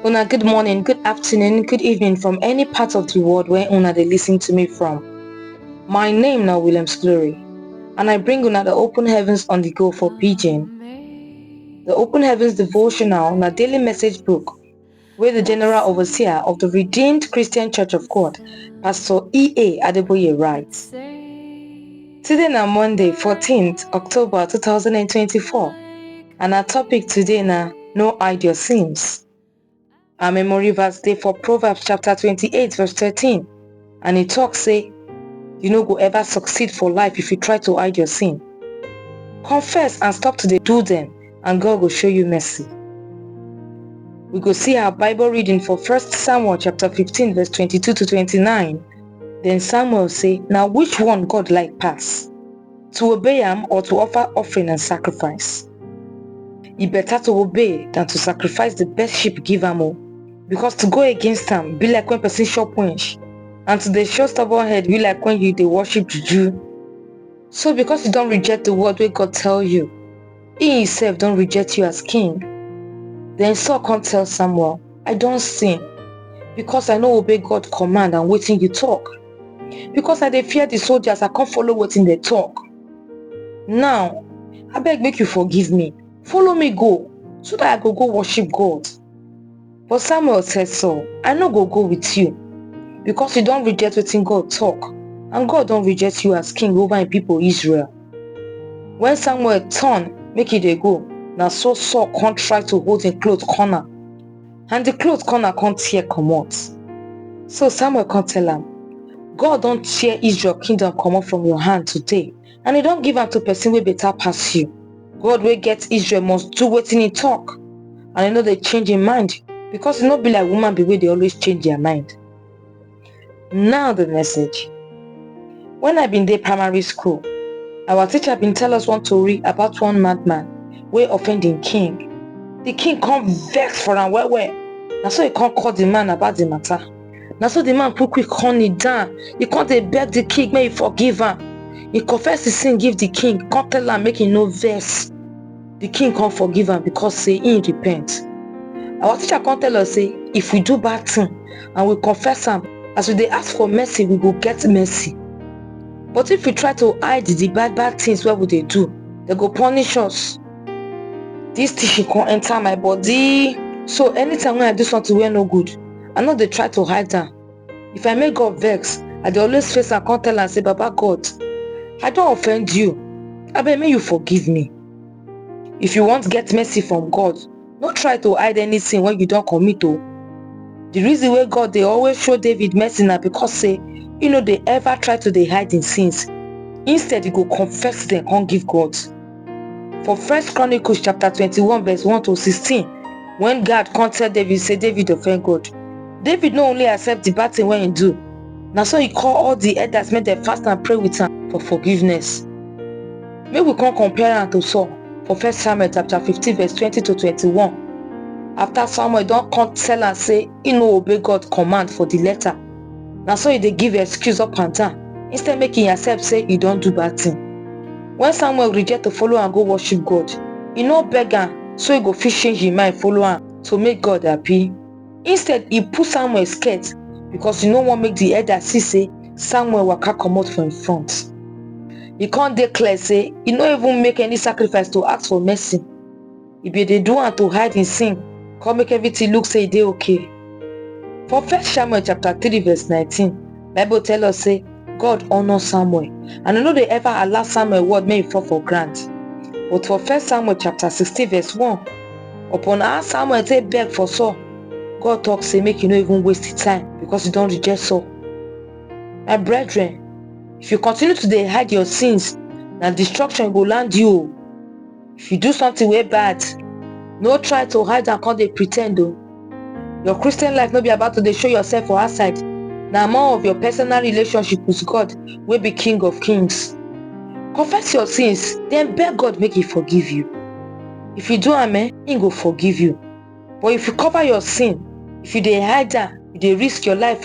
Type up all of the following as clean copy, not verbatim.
Una, good morning, good afternoon, good evening from any part of the world where una they listen to me from. My name now Williams Glory, and I bring una the Open Heavens on the Go for Pidgin. The Open Heavens devotional na daily message book where the General Overseer of the Redeemed Christian Church of God, Pastor E.A. Adeboye writes. Today na Monday, 14th October 2024, and our topic today na No Hide Your Sins. Our memory verse day for Proverbs chapter 28 verse 13, and it talks say, you no go ever succeed for life if you try to hide your sin. Confess and stop to do them, and God will show you mercy. We go see our Bible reading for 1 Samuel chapter 15 verse 22 to 29. Then Samuel say, now which one God like pass? To obey him or to offer offering and sacrifice? It better to obey than to sacrifice the best sheep give am. Because to go against am be like when person chop wench, and to the show stubborn head be like when you dey worship juju. So because you don't reject the word wey God tell you, he himself don't reject you as king. Then Saul come tell Samuel, I don't sin, because I no obey God command and wetin you talk. Because I dey fear the soldiers, I can't follow wetin they talk. Now, abeg make you forgive me, follow me go, so that I go worship God. But Samuel said, Saul, I no go with you, because you don't reject wetin God talk, and God don't reject you as king over him people Israel. When Samuel turn make e dey go, na so Saul can't try to hold him cloth corner, and the cloth corner can't tear comot. So Samuel can't tell him, God don't tear Israel kingdom comot from your hand today, and he don't give am to person wey better pass you. God wey get Israel must do wetin he talk, and I know they change him mind, because it not be like woman be wey they always change their mind. Now the message. When I been there primary school, our teacher been tell us one story about one madman wey offending king. The king come vex for am well. Na so he can't call the man about the matter. Na so the man quick calm it down. He can't beg the king may he forgive am. He confess his sin give the king, can't tell am make he no vex. The king can't forgive am because say he repent. Our teacher can't tell us say if we do bad thing and we confess am, as we dey ask for mercy, we go get mercy. But if we try to hide the bad things where we dey do, they go punish us. This teaching can't enter my body. So anytime when I do something wey no good, I know they try to hide am. If I make God vex, I dey always face and can't tell and say, Baba God, I don't offend you, abeg may you forgive me. If you want get mercy from God, no try to hide anything when you don't commit to. The reason why God they always show David mercy na because say, you know they ever try to hide in sins. Instead, he go confess them and give God. For 1 Chronicles chapter 21 verse 1 to 16, when God can't tell David, say David offend God, David not only accept the bad thing when he do, now so he call all the elders, make them fast and pray with him for forgiveness. Maybe we can't compare him to Saul for 1 Samuel chapter 15 verse 20 to 21. After Samuel don't come tell and say he no obey God command for the letter. Now so he dey give excuse up and down, instead making yourself say he don't do bad thing. When Samuel reject to follow and go worship God, he no beg am so he go fit change his mind follow am to make God happy. Instead, he put Samuel scared because he no want make the elder see say Samuel waka comot from in front. He can't declare say he no even make any sacrifice to ask for mercy. He be dey do am to hide his sin, come make everything look say they okay. For 1 Samuel chapter 3 verse 19, Bible tell us say God honor Samuel, and I know they ever allow Samuel word may fall for grant. But for 1 Samuel chapter 16 verse 1, upon how Samuel take beg for Saul, God talk say make you no even waste the time because you don't reject Saul. My brethren, if you continue to hide your sins, now destruction will land you. If you do something way bad, no try to hide and can't they pretend though. Your Christian life no be about to show yourself for outside. Now more of your personal relationship with God will be King of Kings. Confess your sins, then beg God make he forgive you. If you do amen, he go forgive you. But if you cover your sin, if you dey hide that, you dey risk your life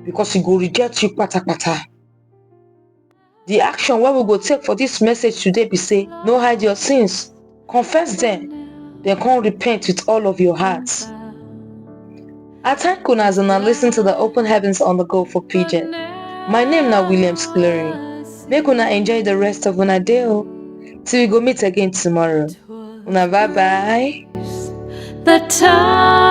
because he go reject you pata. The action what we go take for this message today be say, no hide your sins, confess them, then come repent with all of your hearts. I thank una as una listen to the open heavens on the go for Pidgin. My name na Williams Glory. Make una enjoy the rest of una day o. Till we go meet again tomorrow. Una bye bye. The time